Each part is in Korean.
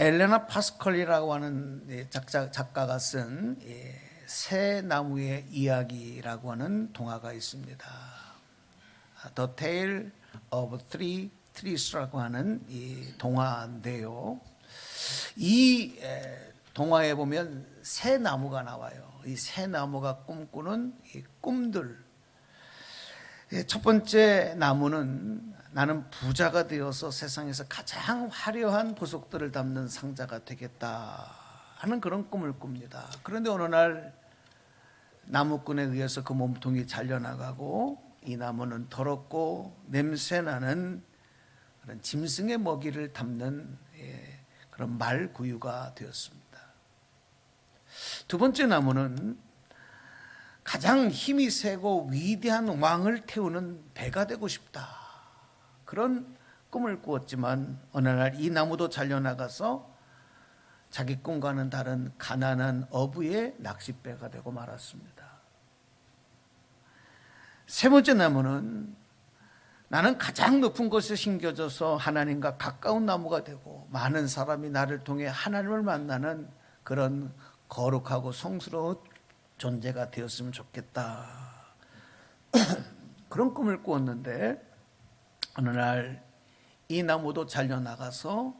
엘레나 파스컬이라고 하는 작가가 쓴 새 나무의 이야기라고 하는 동화가 있습니다. The Tale of Three Trees라고 하는 이 동화인데요. 이 동화에 보면 새 나무가 나와요. 이 새 나무가 꿈꾸는 이 꿈들. 첫 번째 나무는 나는 부자가 되어서 세상에서 가장 화려한 보석들을 담는 상자가 되겠다 하는 그런 꿈을 꿉니다. 그런데 어느 날 나무꾼에 의해서 그 몸통이 잘려나가고 이 나무는 더럽고 냄새나는 그런 짐승의 먹이를 담는 그런 말구유가 되었습니다. 두 번째 나무는 가장 힘이 세고 위대한 왕을 태우는 배가 되고 싶다. 그런 꿈을 꾸었지만 어느 날 이 나무도 잘려나가서 자기 꿈과는 다른 가난한 어부의 낚싯배가 되고 말았습니다. 세 번째 나무는 나는 가장 높은 곳에 심겨져서 하나님과 가까운 나무가 되고 많은 사람이 나를 통해 하나님을 만나는 그런 거룩하고 성스러운 존재가 되었으면 좋겠다. 그런 꿈을 꾸었는데 어느 날 이 나무도 잘려나가서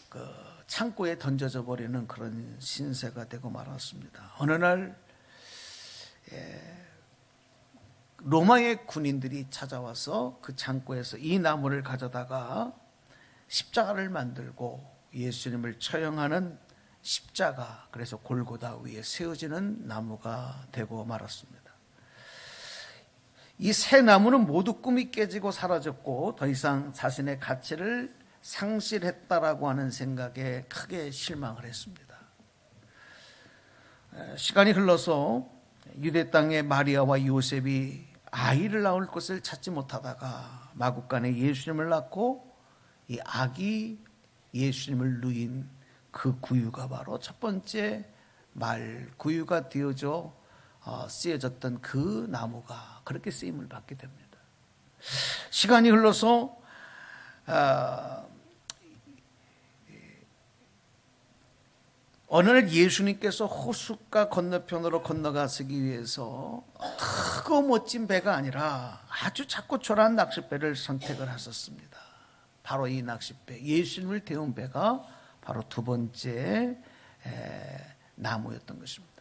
그 창고에 던져져 버리는 그런 신세가 되고 말았습니다. 어느 날 로마의 군인들이 찾아와서 그 창고에서 이 나무를 가져다가 십자가를 만들고 예수님을 처형하는 십자가, 그래서 골고다 위에 세워지는 나무가 되고 말았습니다. 이 세 나무는 모두 꿈이 깨지고 사라졌고 더 이상 자신의 가치를 상실했다라고 하는 생각에 크게 실망을 했습니다. 시간이 흘러서 유대 땅의 마리아와 요셉이 아이를 낳을 것을 찾지 못하다가 마구간에 예수님을 낳고 이 아기 예수님을 누인 그 구유가 바로 첫 번째 말 구유가 되어져 쓰여졌던 그 나무가 그렇게 쓰임을 받게 됩니다. 시간이 흘러서 어느 날 예수님께서 호숫가 건너편으로 건너가시기 위해서 크고 멋진 배가 아니라 아주 작고 초라한 낚싯배를 선택을 하셨습니다. 바로 이 낚싯배, 예수님을 태운 배가 바로 두 번째 나무였던 것입니다.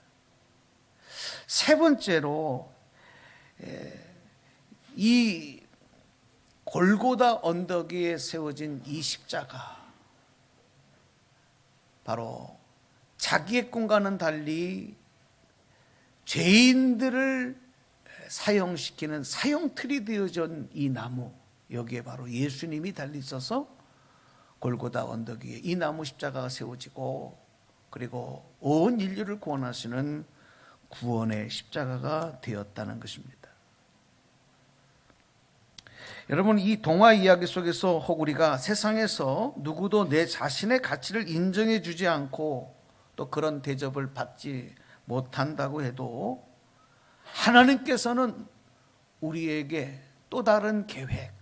세 번째로 이 골고다 언덕 위에 세워진 이 십자가, 바로 자기의 꿈과는 달리 죄인들을 사형시키는 사형틀이 되어진 이 나무, 여기에 바로 예수님이 달려 있어서 골고다 언덕 위에 이 나무 십자가가 세워지고 그리고 온 인류를 구원하시는 구원의 십자가가 되었다는 것입니다. 여러분, 이 동화 이야기 속에서 혹 우리가 세상에서 누구도 내 자신의 가치를 인정해 주지 않고 또 그런 대접을 받지 못한다고 해도 하나님께서는 우리에게 또 다른 계획,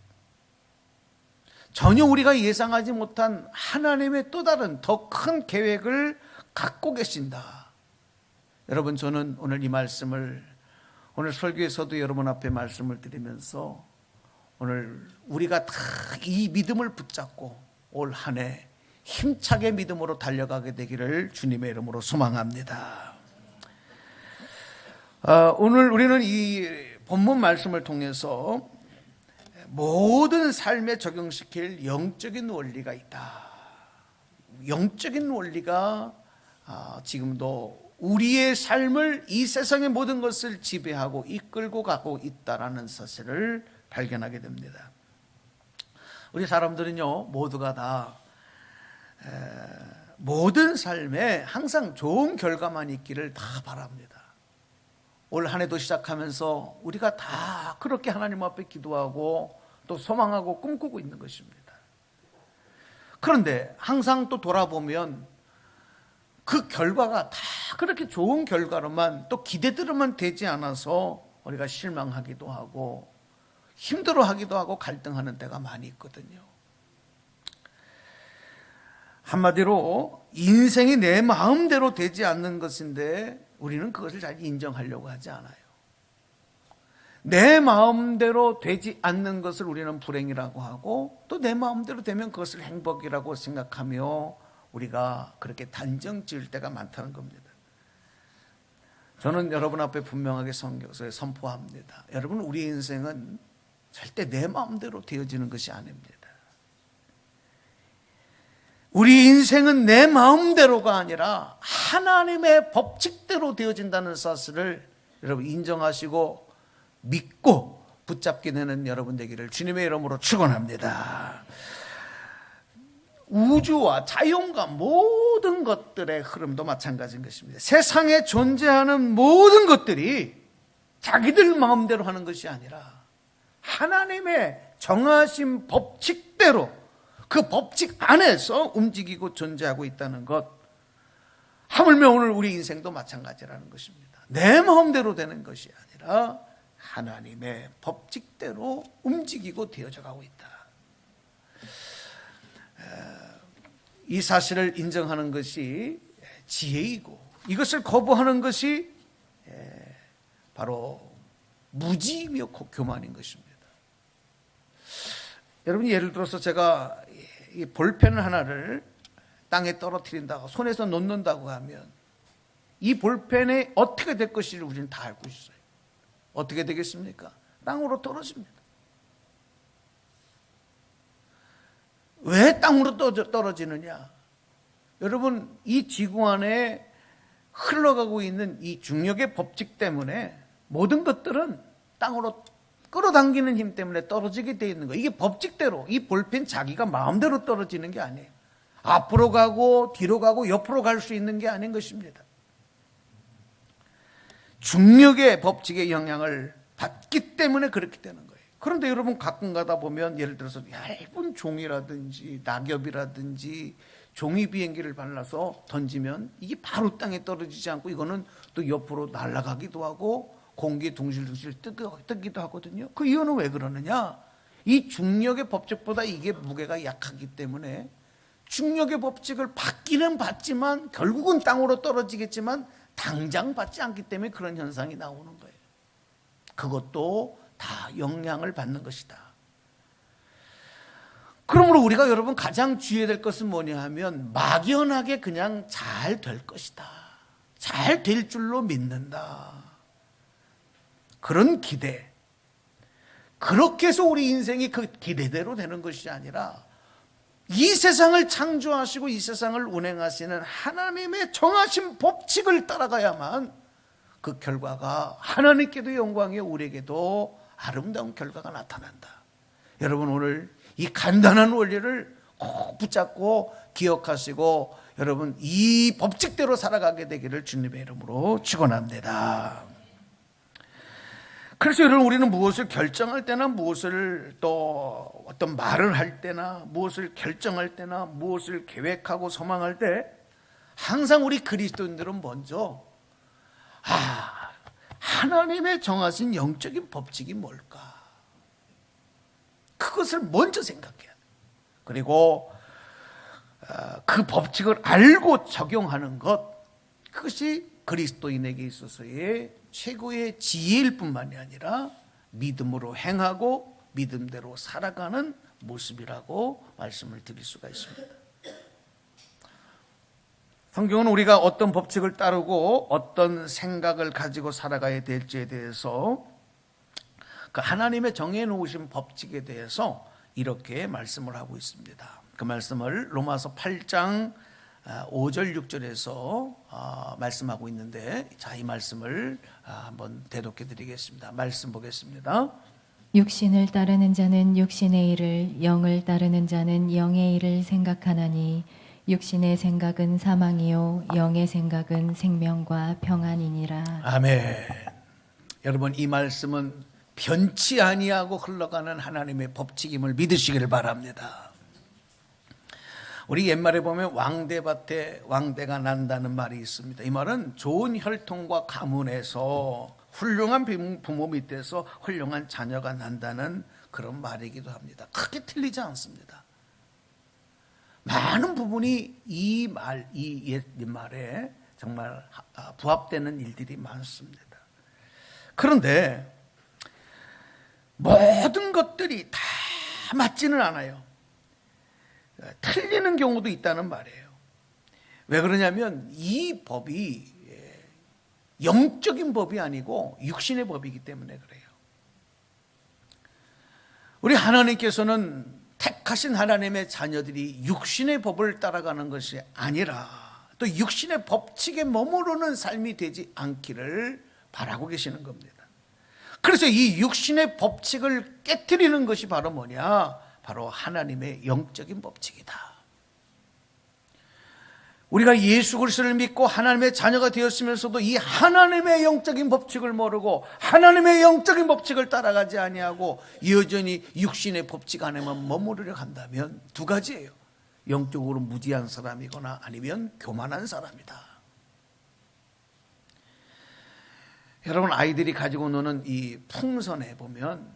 전혀 우리가 예상하지 못한 하나님의 또 다른 더 큰 계획을 갖고 계신다. 여러분, 저는 오늘 이 말씀을, 오늘 설교에서도 여러분 앞에 말씀을 드리면서 오늘 우리가 다 이 믿음을 붙잡고 올 한 해 힘차게 믿음으로 달려가게 되기를 주님의 이름으로 소망합니다. 오늘 우리는 이 본문 말씀을 통해서 모든 삶에 적용시킬 영적인 원리가 있다. 영적인 원리가 지금도 우리의 삶을, 이 세상의 모든 것을 지배하고 이끌고 가고 있다라는 사실을 발견하게 됩니다. 우리 사람들은요, 모두가 다 모든 삶에 항상 좋은 결과만 있기를 다 바랍니다. 올 한 해도 시작하면서 우리가 다 그렇게 하나님 앞에 기도하고 또 소망하고 꿈꾸고 있는 것입니다. 그런데 항상 또 돌아보면 그 결과가 다 그렇게 좋은 결과로만, 또 기대대로만 되지 않아서 우리가 실망하기도 하고 힘들어하기도 하고 갈등하는 때가 많이 있거든요. 한마디로 인생이 내 마음대로 되지 않는 것인데 우리는 그것을 잘 인정하려고 하지 않아요. 내 마음대로 되지 않는 것을 우리는 불행이라고 하고 또 내 마음대로 되면 그것을 행복이라고 생각하며 우리가 그렇게 단정 지을 때가 많다는 겁니다. 저는 여러분 앞에 분명하게 성경서에 선포합니다. 여러분, 우리 인생은 절대 내 마음대로 되어지는 것이 아닙니다. 우리 인생은 내 마음대로가 아니라 하나님의 법칙대로 되어진다는 사실을 여러분 인정하시고 믿고 붙잡게 되는 여러분 되기를 주님의 이름으로 축원합니다. 우주와 자연과 모든 것들의 흐름도 마찬가지인 것입니다. 세상에 존재하는 모든 것들이 자기들 마음대로 하는 것이 아니라 하나님의 정하신 법칙대로 그 법칙 안에서 움직이고 존재하고 있다는 것, 하물며 오늘 우리 인생도 마찬가지라는 것입니다. 내 마음대로 되는 것이 아니라 하나님의 법칙대로 움직이고 되어져 가고 있다. 이 사실을 인정하는 것이 지혜이고 이것을 거부하는 것이 바로 무지이며 교만인 것입니다. 여러분, 예를 들어서 제가 이 볼펜 하나를 땅에 떨어뜨린다고 손에서 놓는다고 하면 이 볼펜이 어떻게 될 것인지 우리는 다 알고 있어요. 어떻게 되겠습니까? 땅으로 떨어집니다. 왜 땅으로 떨어지느냐? 여러분, 이 지구 안에 흘러가고 있는 이 중력의 법칙 때문에 모든 것들은 땅으로 끌어당기는 힘 때문에 떨어지게 되어 있는 거예요. 이게 법칙대로, 이 볼펜 자기가 마음대로 떨어지는 게 아니에요. 앞으로 가고 뒤로 가고 옆으로 갈 수 있는 게 아닌 것입니다. 중력의 법칙의 영향을 받기 때문에 그렇게 되는 거예요. 그런데 여러분, 가끔 가다 보면 예를 들어서 얇은 종이라든지 낙엽이라든지 종이 비행기를 발라서 던지면 이게 바로 땅에 떨어지지 않고 이거는 또 옆으로 날아가기도 하고 공기에 둥실둥실 뜨기도 하거든요. 그 이유는 왜 그러느냐? 이 중력의 법칙보다 이게 무게가 약하기 때문에 중력의 법칙을 받기는 받지만 결국은 땅으로 떨어지겠지만 당장 받지 않기 때문에 그런 현상이 나오는 거예요. 그것도 다 영향을 받는 것이다. 그러므로 우리가 여러분 가장 주의해야 될 것은 뭐냐 하면 막연하게 그냥 잘 될 것이다, 잘 될 줄로 믿는다, 그런 기대, 그렇게 해서 우리 인생이 그 기대대로 되는 것이 아니라 이 세상을 창조하시고 이 세상을 운행하시는 하나님의 정하신 법칙을 따라가야만 그 결과가 하나님께도 영광이요 우리에게도 아름다운 결과가 나타난다. 여러분, 오늘 이 간단한 원리를 꼭 붙잡고 기억하시고 여러분 이 법칙대로 살아가게 되기를 주님의 이름으로 축원합니다. 그래서 여러분, 우리는 무엇을 결정할 때나 무엇을 또 어떤 말을 할 때나 무엇을 결정할 때나 무엇을 계획하고 소망할 때 항상 우리 그리스도인들은 먼저 하나님의 정하신 영적인 법칙이 뭘까? 그것을 먼저 생각해야 돼. 그리고 그 법칙을 알고 적용하는 것, 그것이 그리스도인에게 있어서의 최고의 지혜일 뿐만이 아니라 믿음으로 행하고 믿음대로 살아가는 모습이라고 말씀을 드릴 수가 있습니다. 성경은 우리가 어떤 법칙을 따르고 어떤 생각을 가지고 살아가야 될지에 대해서 그 하나님의 정해놓으신 법칙에 대해서 이렇게 말씀을 하고 있습니다. 그 말씀을 로마서 8장 5절 6절에서 말씀하고 있는데, 자, 이 말씀을 한번 대독해 드리겠습니다. 말씀 보겠습니다. 육신을 따르는 자는 육신의 일을, 영을 따르는 자는 영의 일을 생각하나니 육신의 생각은 사망이요 영의 생각은 생명과 평안이니라. 아멘. 여러분, 이 말씀은 변치 아니하고 흘러가는 하나님의 법칙임을 믿으시기를 바랍니다. 우리 옛말에 보면 왕대밭에 왕대가 난다는 말이 있습니다. 이 말은 좋은 혈통과 가문에서 훌륭한 부모 밑에서 훌륭한 자녀가 난다는 그런 말이기도 합니다. 크게 틀리지 않습니다. 많은 부분이 이 말에 정말 부합되는 일들이 많습니다. 그런데 모든 것들이 다 맞지는 않아요. 틀리는 경우도 있다는 말이에요. 왜 그러냐면 이 법이 영적인 법이 아니고 육신의 법이기 때문에 그래요. 우리 하나님께서는 택하신 하나님의 자녀들이 육신의 법을 따라가는 것이 아니라 또 육신의 법칙에 머무르는 삶이 되지 않기를 바라고 계시는 겁니다. 그래서 이 육신의 법칙을 깨트리는 것이 바로 뭐냐? 바로 하나님의 영적인 법칙이다. 우리가 예수 그리스도를 믿고 하나님의 자녀가 되었으면서도 이 하나님의 영적인 법칙을 모르고 하나님의 영적인 법칙을 따라가지 아니하고 여전히 육신의 법칙 안에만 머무르려 한다면 두 가지예요. 영적으로 무지한 사람이거나 아니면 교만한 사람이다. 여러분, 아이들이 가지고 노는 이 풍선에 보면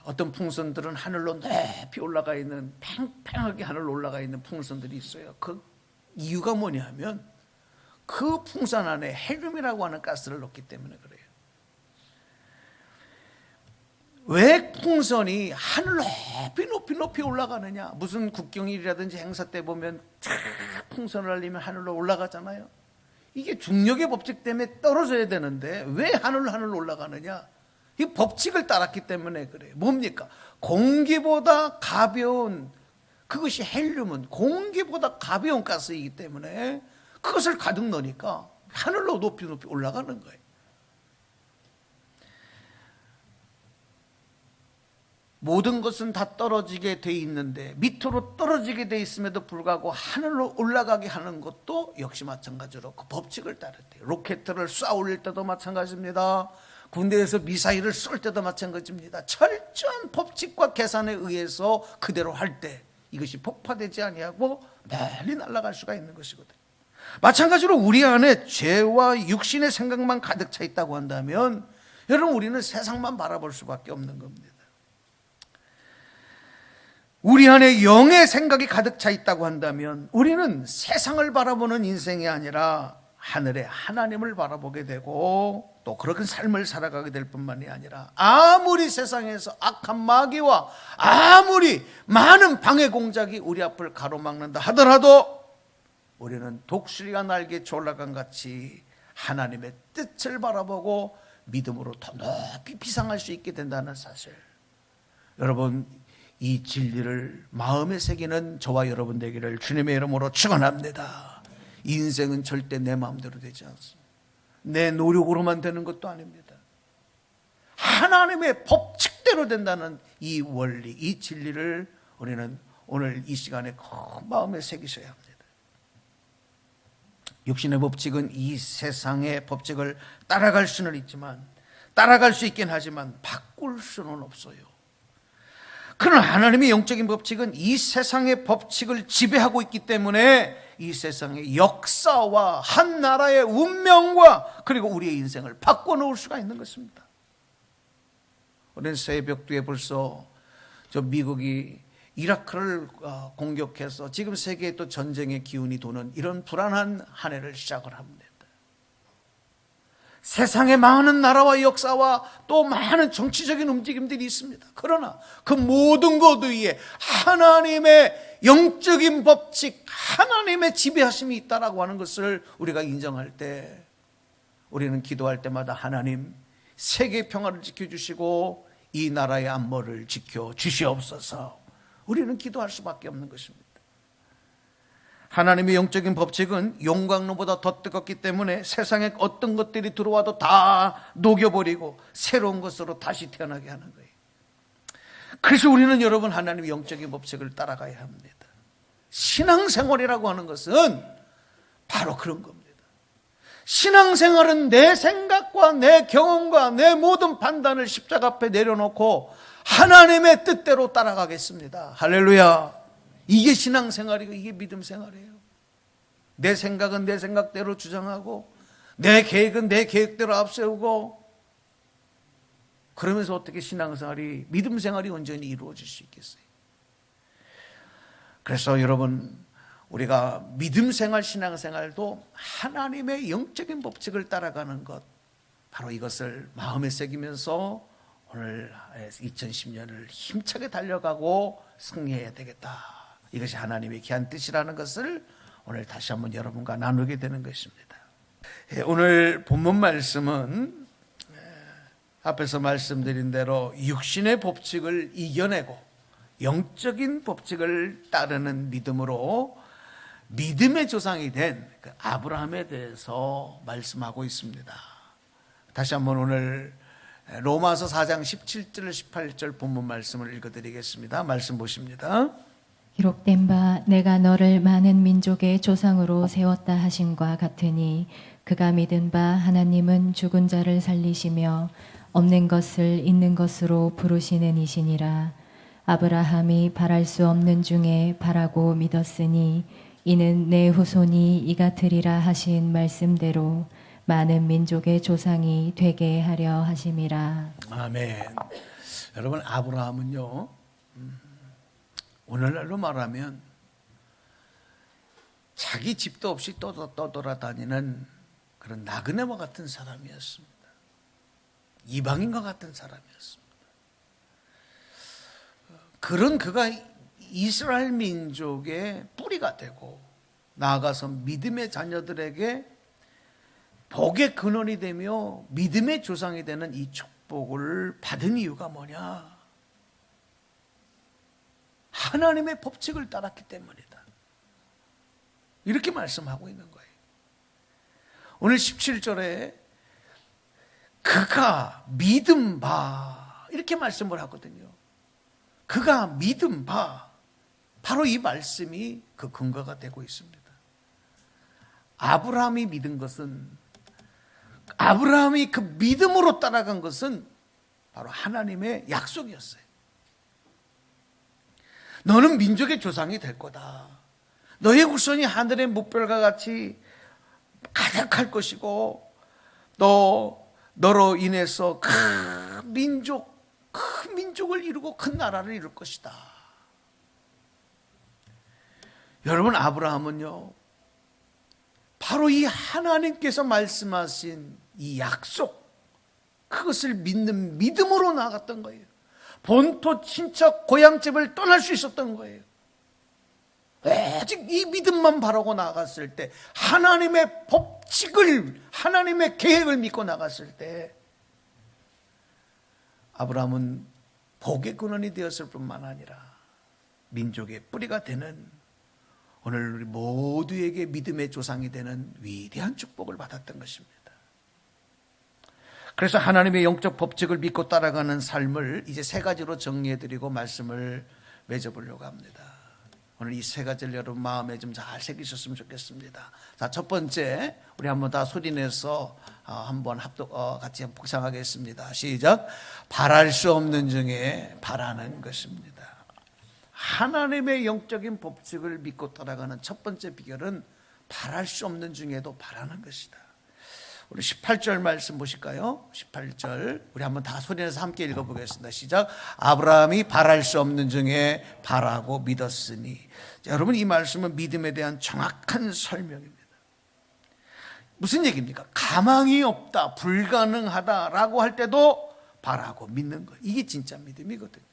어떤 풍선들은 하늘로 높이 올라가 있는, 팽팽하게 하늘로 올라가 있는 풍선들이 있어요. 그 이유가 뭐냐면 그 풍선 안에 헬륨이라고 하는 가스를 넣기 때문에 그래요. 왜 풍선이 하늘 높이 올라가느냐? 무슨 국경일이라든지 행사 때 보면 풍선을 날리면 하늘로 올라가잖아요. 이게 중력의 법칙 때문에 떨어져야 되는데 왜 하늘로 올라가느냐? 이 법칙을 따랐기 때문에 그래요. 뭡니까? 공기보다 가벼운, 그것이 헬륨은 공기보다 가벼운 가스이기 때문에 그것을 가득 넣으니까 하늘로 높이 올라가는 거예요. 모든 것은 다 떨어지게 돼 있는데 밑으로 떨어지게 돼 있음에도 불구하고 하늘로 올라가게 하는 것도 역시 마찬가지로 그 법칙을 따르대요. 로켓을 쏴 올릴 때도 마찬가지입니다. 군대에서 미사일을 쏠 때도 마찬가지입니다. 철저한 법칙과 계산에 의해서 그대로 할 때 이것이 폭파되지 아니하고 멀리 날아갈 수가 있는 것이거든요. 마찬가지로 우리 안에 죄와 육신의 생각만 가득 차 있다고 한다면 여러분, 우리는 세상만 바라볼 수밖에 없는 겁니다. 우리 안에 영의 생각이 가득 차 있다고 한다면 우리는 세상을 바라보는 인생이 아니라 하늘의 하나님을 바라보게 되고 또 그런 삶을 살아가게 될 뿐만이 아니라 아무리 세상에서 악한 마귀와 아무리 많은 방해 공작이 우리 앞을 가로막는다 하더라도 우리는 독수리가 날개에 올라간 같이 하나님의 뜻을 바라보고 믿음으로 더 높이 비상할 수 있게 된다는 사실, 여러분, 이 진리를 마음에 새기는 저와 여러분 되기를 주님의 이름으로 축원합니다. 인생은 절대 내 마음대로 되지 않습니다. 내 노력으로만 되는 것도 아닙니다. 하나님의 법칙대로 된다는 이 원리, 이 진리를 우리는 오늘 이 시간에 꼭 마음에 새기셔야 합니다. 육신의 법칙은 이 세상의 법칙을 따라갈 수는 있지만, 따라갈 수 있긴 하지만 바꿀 수는 없어요. 그러나 하나님의 영적인 법칙은 이 세상의 법칙을 지배하고 있기 때문에 이 세상의 역사와 한 나라의 운명과 그리고 우리의 인생을 바꿔놓을 수가 있는 것입니다. 오늘 새벽도에 벌써 저 미국이 이라크를 공격해서 지금 세계에 또 전쟁의 기운이 도는 이런 불안한 한 해를 시작을 합니다. 세상에 많은 나라와 역사와 또 많은 정치적인 움직임들이 있습니다. 그러나 그 모든 것 위에 하나님의 영적인 법칙, 하나님의 지배하심이 있다라고 하는 것을 우리가 인정할 때 우리는 기도할 때마다 하나님, 세계 평화를 지켜주시고 이 나라의 안보를 지켜주시옵소서, 우리는 기도할 수밖에 없는 것입니다. 하나님의 영적인 법칙은 용광로보다 더 뜨겁기 때문에 세상에 어떤 것들이 들어와도 다 녹여버리고 새로운 것으로 다시 태어나게 하는 거예요. 그래서 우리는 여러분, 하나님의 영적인 법칙을 따라가야 합니다. 신앙생활이라고 하는 것은 바로 그런 겁니다. 신앙생활은 내 생각과 내 경험과 내 모든 판단을 십자가 앞에 내려놓고 하나님의 뜻대로 따라가겠습니다. 할렐루야. 이게 신앙생활이고 이게 믿음생활이에요. 내 생각은 내 생각대로 주장하고 내 계획은 내 계획대로 앞세우고, 그러면서 어떻게 신앙생활이, 믿음생활이 온전히 이루어질 수 있겠어요? 그래서 여러분, 우리가 믿음 생활, 신앙 생활도 하나님의 영적인 법칙을 따라가는 것, 바로 이것을 마음에 새기면서 오늘 2010년을 힘차게 달려가고 승리해야 되겠다. 이것이 하나님의 귀한 뜻이라는 것을 오늘 다시 한번 여러분과 나누게 되는 것입니다. 오늘 본문 말씀은 앞에서 말씀드린 대로 육신의 법칙을 이겨내고 영적인 법칙을 따르는 믿음으로 믿음의 조상이 된 그 아브라함에 대해서 말씀하고 있습니다. 다시 한번 오늘 로마서 4장 17절 18절 본문 말씀을 읽어드리겠습니다. 말씀 보십니다. 기록된 바 내가 너를 많은 민족의 조상으로 세웠다 하신과 같으니 그가 믿은 바 하나님은 죽은 자를 살리시며 없는 것을 있는 것으로 부르시는 이시니라. 아브라함이 바랄 수 없는 중에 바라고 믿었으니 이는 내 후손이 이같으리라 하신 말씀대로 많은 민족의 조상이 되게 하려 하심이라. 아멘. 여러분, 아브라함은요, 오늘날로 말하면 자기 집도 없이 떠돌아다니는 그런 나그네와 같은 사람이었습니다. 이방인과 같은 사람이었습니다. 그런 그가 이스라엘 민족의 뿌리가 되고 나아가서 믿음의 자녀들에게 복의 근원이 되며 믿음의 조상이 되는 이 축복을 받은 이유가 뭐냐? 하나님의 법칙을 따랐기 때문이다. 이렇게 말씀하고 있는 거예요. 오늘 17절에 그가 믿음 바 이렇게 말씀을 하거든요. 그가 믿음 바, 바로 이 말씀이 그 근거가 되고 있습니다. 아브라함이 믿은 것은, 아브라함이 그 믿음으로 따라간 것은 바로 하나님의 약속이었어요. 너는 민족의 조상이 될 거다. 너의 후손이 하늘의 뭇별과 같이 가득할 것이고 너로 인해서 큰 민족을 이루고 큰 나라를 이룰 것이다. 여러분, 아브라함은요, 바로 이 하나님께서 말씀하신 이 약속, 그것을 믿는 믿음으로 나아갔던 거예요. 본토 친척 고향집을 떠날 수 있었던 거예요. 아직 이 믿음만 바라고 나갔을 때, 하나님의 법칙을, 하나님의 계획을 믿고 나갔을 때 아브라함은 복의 근원이 되었을 뿐만 아니라 민족의 뿌리가 되는, 오늘 우리 모두에게 믿음의 조상이 되는 위대한 축복을 받았던 것입니다. 그래서 하나님의 영적 법칙을 믿고 따라가는 삶을 이제 세 가지로 정리해드리고 말씀을 맺어보려고 합니다. 오늘 이 세 가지를 여러분 마음에 좀 잘 새기셨으면 좋겠습니다. 자, 첫 번째, 우리 한번 다 소리내서 한번 같이 묵상하겠습니다. 시작. 바랄 수 없는 중에 바라는 것입니다. 하나님의 영적인 법칙을 믿고 따라가는 첫 번째 비결은 바랄 수 없는 중에도 바라는 것이다. 우리 18절 말씀 보실까요? 18절 우리 한번 다 소리내서 함께 읽어보겠습니다. 시작. 아브라함이 바랄 수 없는 중에 바라고 믿었으니. 자, 여러분, 이 말씀은 믿음에 대한 정확한 설명입니다. 무슨 얘기입니까? 가망이 없다, 불가능하다라고 할 때도 바라고 믿는 거예요. 이게 진짜 믿음이거든요.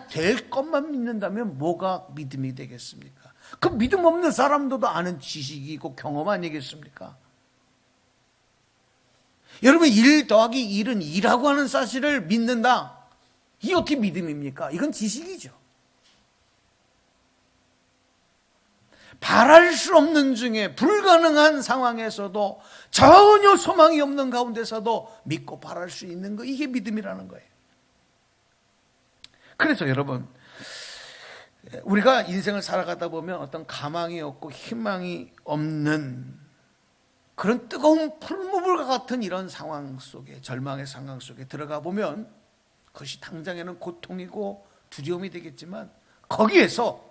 될 것만 믿는다면 뭐가 믿음이 되겠습니까? 그 믿음 없는 사람들도 아는 지식이고 경험 아니겠습니까? 여러분, 1 더하기 1은 2라고 하는 사실을 믿는다. 이게 어떻게 믿음입니까? 이건 지식이죠. 바랄 수 없는 중에 불가능한 상황에서도 전혀 소망이 없는 가운데서도 믿고 바랄 수 있는 거, 이게 믿음이라는 거예요. 그래서 여러분, 우리가 인생을 살아가다 보면 어떤 가망이 없고 희망이 없는 그런 뜨거운 풀무불과 같은 이런 상황 속에, 절망의 상황 속에 들어가 보면 그것이 당장에는 고통이고 두려움이 되겠지만, 거기에서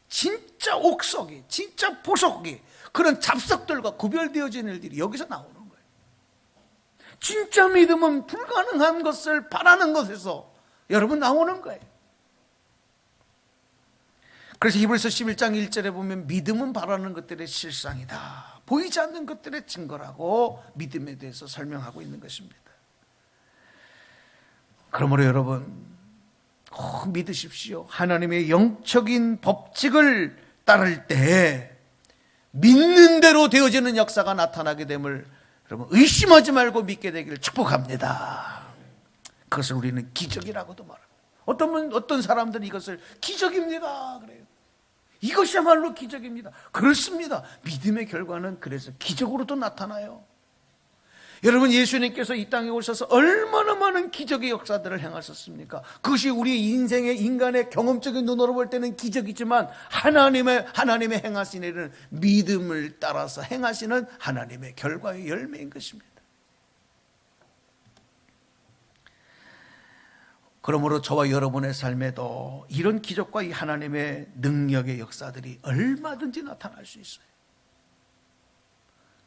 진짜 옥석이, 진짜 보석이, 그런 잡석들과 구별되어지는 일들이 여기서 나오는 거예요. 진짜 믿음은 불가능한 것을 바라는 것에서 여러분 나오는 거예요. 그래서 히브리서 11장 1절에 보면 믿음은 바라는 것들의 실상이다, 보이지 않는 것들의 증거라고 믿음에 대해서 설명하고 있는 것입니다. 그러므로 여러분 꼭 믿으십시오. 하나님의 영적인 법칙을 따를 때 믿는 대로 되어지는 역사가 나타나게 됨을 여러분 의심하지 말고 믿게 되기를 축복합니다. 그것을 우리는 기적이라고도 말합니다. 어떤 사람들은 이것을 기적입니다 그래요. 이것이야말로 기적입니다. 그렇습니다. 믿음의 결과는 그래서 기적으로도 나타나요. 여러분, 예수님께서 이 땅에 오셔서 얼마나 많은 기적의 역사들을 행하셨습니까? 그것이 우리 인간의 경험적인 눈으로 볼 때는 기적이지만 하나님의 행하신 일은 믿음을 따라서 행하시는 하나님의 결과의 열매인 것입니다. 그러므로 저와 여러분의 삶에도 이런 기적과 이 하나님의 능력의 역사들이 얼마든지 나타날 수 있어요.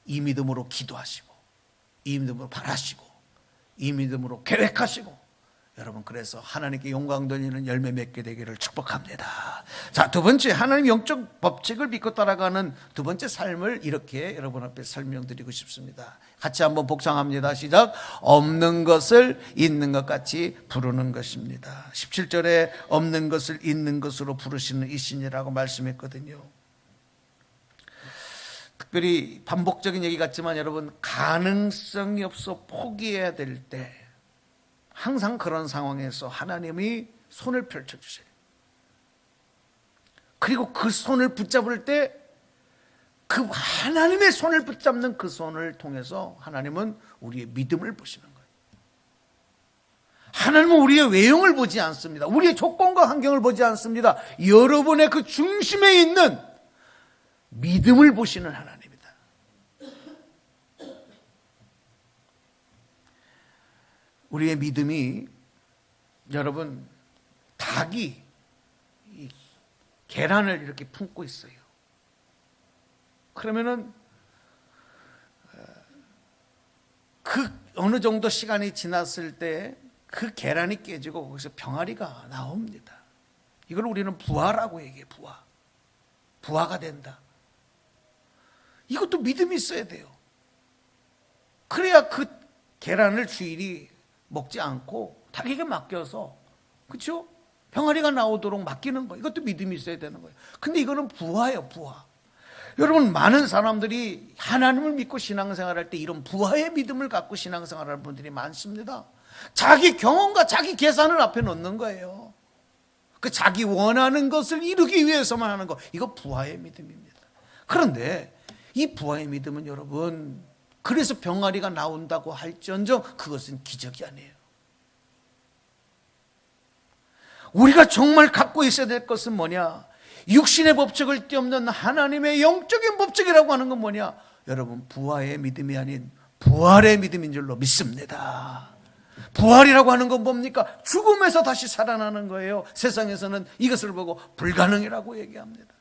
이 믿음으로 기도하시고, 이 믿음으로 바라시고, 이 믿음으로 계획하시고, 여러분 그래서 하나님께 영광 돌리는 열매 맺게 되기를 축복합니다. 자, 두 번째, 하나님 영적 법칙을 믿고 따라가는 두 번째 삶을 이렇게 여러분 앞에 설명드리고 싶습니다. 같이 한번 복창합니다. 시작. 없는 것을 있는 것 같이 부르는 것입니다. 17절에 없는 것을 있는 것으로 부르시는 이신이라고 말씀했거든요. 특별히 반복적인 얘기 같지만 여러분, 가능성이 없어 포기해야 될 때 항상 그런 상황에서 하나님이 손을 펼쳐주세요. 그리고 그 손을 붙잡을 때 그 하나님의 손을 붙잡는 그 손을 통해서 하나님은 우리의 믿음을 보시는 거예요. 하나님은 우리의 외형을 보지 않습니다. 우리의 조건과 환경을 보지 않습니다. 여러분의 그 중심에 있는 믿음을 보시는 하나님이다. 우리의 믿음이, 여러분, 닭이 이 계란을 이렇게 품고 있어요. 그러면은 그 어느 정도 시간이 지났을 때 그 계란이 깨지고 거기서 병아리가 나옵니다. 이걸 우리는 부화라고 얘기해요. 부화가 된다. 이것도 믿음이 있어야 돼요. 그래야 그 계란을 주인이 먹지 않고 닭에게 맡겨서, 그렇죠? 병아리가 나오도록 맡기는 거예요. 이것도 믿음이 있어야 되는 거예요. 근데 이거는 부화예요, 부화. 여러분, 많은 사람들이 하나님을 믿고 신앙생활할 때 이런 부화의 믿음을 갖고 신앙생활하는 분들이 많습니다. 자기 경험과 자기 계산을 앞에 놓는 거예요. 그 자기 원하는 것을 이루기 위해서만 하는 거, 이거 부화의 믿음입니다. 그런데 이 부화의 믿음은 여러분, 그래서 병아리가 나온다고 할지언정 그것은 기적이 아니에요. 우리가 정말 갖고 있어야 될 것은 뭐냐? 육신의 법칙을 뛰어넘는 하나님의 영적인 법칙이라고 하는 건 뭐냐? 여러분, 부활의 믿음이 아닌 부활의 믿음인 줄로 믿습니다. 부활이라고 하는 건 뭡니까? 죽음에서 다시 살아나는 거예요. 세상에서는 이것을 보고 불가능이라고 얘기합니다.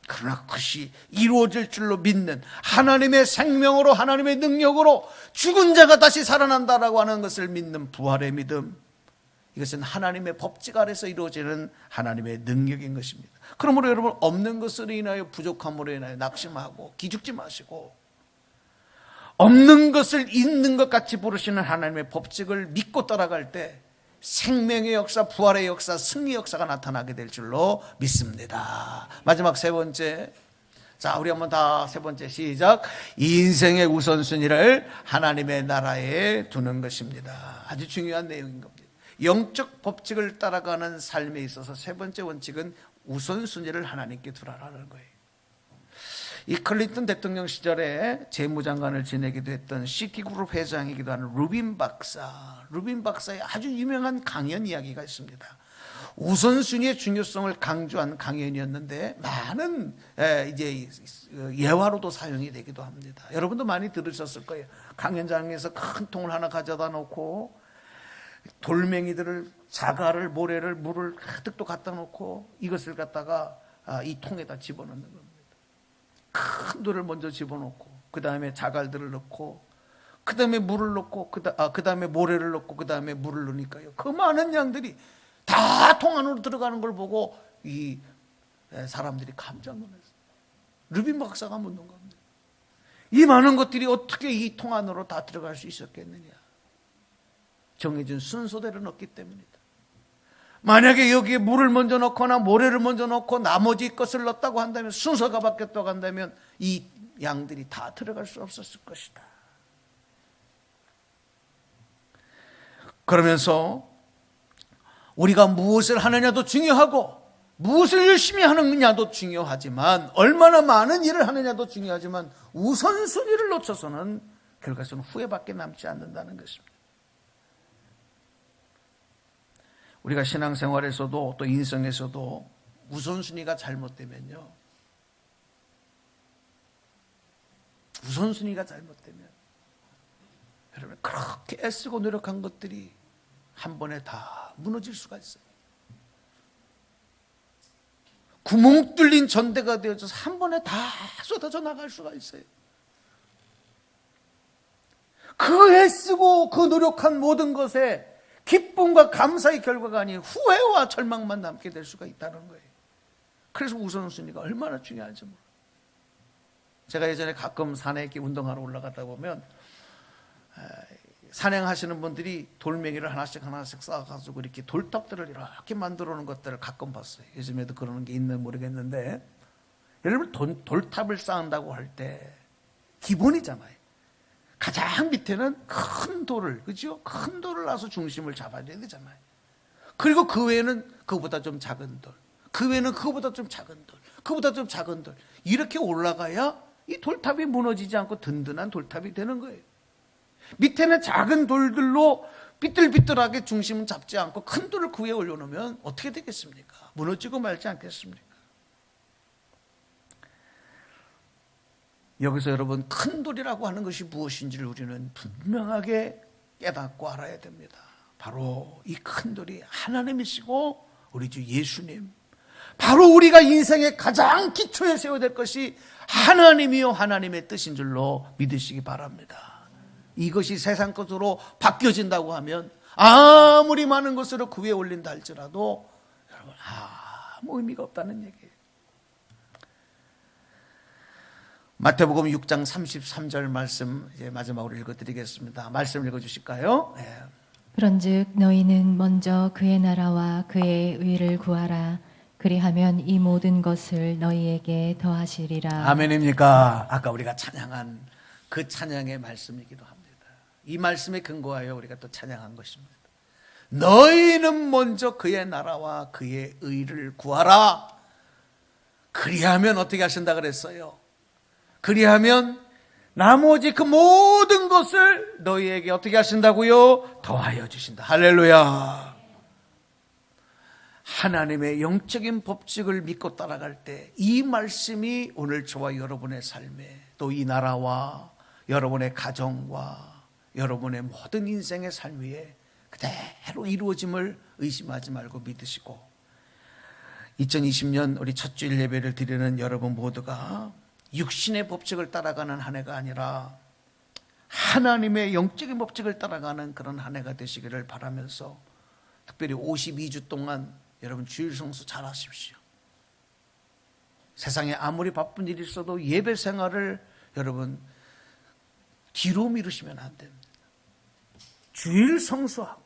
그러나 그것이 이루어질 줄로 믿는, 하나님의 생명으로, 하나님의 능력으로 죽은 자가 다시 살아난다라고 하는 것을 믿는 부활의 믿음, 이것은 하나님의 법칙 아래서 이루어지는 하나님의 능력인 것입니다. 그러므로 여러분, 없는 것으로 인하여, 부족함으로 인하여 낙심하고 기죽지 마시고, 없는 것을 있는 것 같이 부르시는 하나님의 법칙을 믿고 따라갈 때 생명의 역사, 부활의 역사, 승리의 역사가 나타나게 될 줄로 믿습니다. 마지막 세 번째, 자, 우리 한번 다 세 번째 시작. 인생의 우선순위를 하나님의 나라에 두는 것입니다. 아주 중요한 내용인 겁니다. 영적 법칙을 따라가는 삶에 있어서 세 번째 원칙은 우선순위를 하나님께 두라라는 거예요. 이 클린턴 대통령 시절에 재무장관을 지내기도 했던 시티그룹 회장이기도 하는 루빈 박사의 아주 유명한 강연 이야기가 있습니다. 우선순위의 중요성을 강조한 강연이었는데 많은 이제 예화로도 사용이 되기도 합니다. 여러분도 많이 들으셨을 거예요. 강연장에서 큰 통을 하나 가져다 놓고 돌멩이들을, 자갈을, 모래를, 물을 가득 갖다 놓고 이것을 갖다가 이 통에다 집어넣는 겁니다. 큰 돌을 먼저 집어넣고, 그 다음에 자갈들을 넣고, 그 다음에 물을 넣고, 그 다음에 모래를 넣고, 그 다음에 물을 넣으니까요, 그 많은 양들이 다 통 안으로 들어가는 걸 보고 이 사람들이 깜짝 놀랐어요. 르빈 박사가 묻는 겁니다. 이 많은 것들이 어떻게 이 통 안으로 다 들어갈 수 있었겠느냐. 정해진 순서대로 넣기 때문이다. 만약에 여기에 물을 먼저 넣거나 모래를 먼저 넣고 나머지 것을 넣었다고 한다면, 순서가 바뀌었다고 한다면 이 양들이 다 들어갈 수 없었을 것이다. 그러면서 우리가 무엇을 하느냐도 중요하고 무엇을 열심히 하느냐도 중요하지만, 얼마나 많은 일을 하느냐도 중요하지만, 우선순위를 놓쳐서는 결과적으로 후회밖에 남지 않는다는 것입니다. 우리가 신앙생활에서도 또 인생에서도 우선순위가 잘못되면요, 우선순위가 잘못되면 여러분 그렇게 애쓰고 노력한 것들이 한 번에 다 무너질 수가 있어요. 구멍 뚫린 전대가 되어져서 한 번에 다 쏟아져 나갈 수가 있어요. 그 애쓰고 그 노력한 모든 것에 기쁨과 감사의 결과가 아닌 후회와 절망만 남게 될 수가 있다는 거예요. 그래서 우선순위가 얼마나 중요한지 몰라요. 제가 예전에 가끔 산에 이렇게 운동하러 올라가다 보면 산행하시는 분들이 돌멩이를 하나씩 쌓아가지고 이렇게 돌탑들을 이렇게 만들어 놓은 것들을 가끔 봤어요. 요즘에도 그러는 게 있는 모르겠는데, 여러분 돌탑을 쌓는다고 할 때 기본이잖아요. 가장 밑에는 큰 돌을, 그죠? 큰 돌을 놔서 중심을 잡아야 되잖아요. 그리고 그 외에는 그거보다 좀 작은 돌, 그 외에는 그거보다 좀 작은 돌, 그거보다 좀 작은 돌, 이렇게 올라가야 이 돌탑이 무너지지 않고 든든한 돌탑이 되는 거예요. 밑에는 작은 돌들로 삐뚤삐뚤하게 중심을 잡지 않고 큰 돌을 그 위에 올려놓으면 어떻게 되겠습니까? 무너지고 말지 않겠습니까? 여기서 여러분, 큰 돌이라고 하는 것이 무엇인지를 우리는 분명하게 깨닫고 알아야 됩니다. 바로 이 큰 돌이 하나님이시고 우리 주 예수님, 바로 우리가 인생의 가장 기초에 세워야 될 것이 하나님이요 하나님의 뜻인 줄로 믿으시기 바랍니다. 이것이 세상 것으로 바뀌어진다고 하면 아무리 많은 것으로 그 위에 올린다 할지라도 여러분 아무 의미가 없다는 얘기예요. 마태복음 6장 33절 말씀 이제 마지막으로 읽어드리겠습니다. 말씀 읽어주실까요? 네. 그런즉 너희는 먼저 그의 나라와 그의 의를 구하라. 그리하면 이 모든 것을 너희에게 더하시리라. 아멘입니까? 아까 우리가 찬양한 그 찬양의 말씀이기도 합니다. 이 말씀에 근거하여 우리가 또 찬양한 것입니다. 너희는 먼저 그의 나라와 그의 의를 구하라. 그리하면 어떻게 하신다 그랬어요? 그리하면 나머지 그 모든 것을 너희에게 어떻게 하신다고요? 더하여 주신다. 할렐루야. 하나님의 영적인 법칙을 믿고 따라갈 때 이 말씀이 오늘 저와 여러분의 삶에, 또 이 나라와 여러분의 가정과 여러분의 모든 인생의 삶 위에 그대로 이루어짐을 의심하지 말고 믿으시고, 2020년 우리 첫 주일 예배를 드리는 여러분 모두가 육신의 법칙을 따라가는 한 해가 아니라 하나님의 영적인 법칙을 따라가는 그런 한 해가 되시기를 바라면서, 특별히 52주 동안 여러분 주일 성수 잘 하십시오. 세상에 아무리 바쁜 일이 있어도 예배 생활을 여러분 뒤로 미루시면 안 됩니다. 주일 성수하고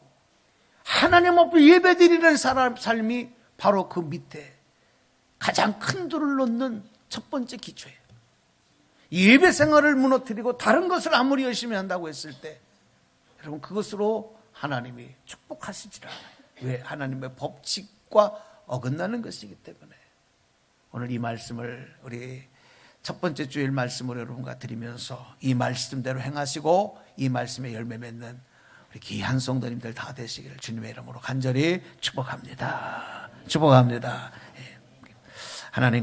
하나님 앞에 예배 드리는 삶이 바로 그 밑에 가장 큰 돌을 놓는 첫 번째 기초예요. 예배 생활을 무너뜨리고 다른 것을 아무리 열심히 한다고 했을 때 여러분 그것으로 하나님이 축복하시지 않아요. 왜? 하나님의 법칙과 어긋나는 것이기 때문에. 오늘 이 말씀을 우리 첫 번째 주일 말씀으로 여러분과 드리면서 이 말씀대로 행하시고 이 말씀에 열매 맺는 우리 귀한 성도님들 다 되시기를 주님의 이름으로 간절히 축복합니다. 축복합니다. 하나님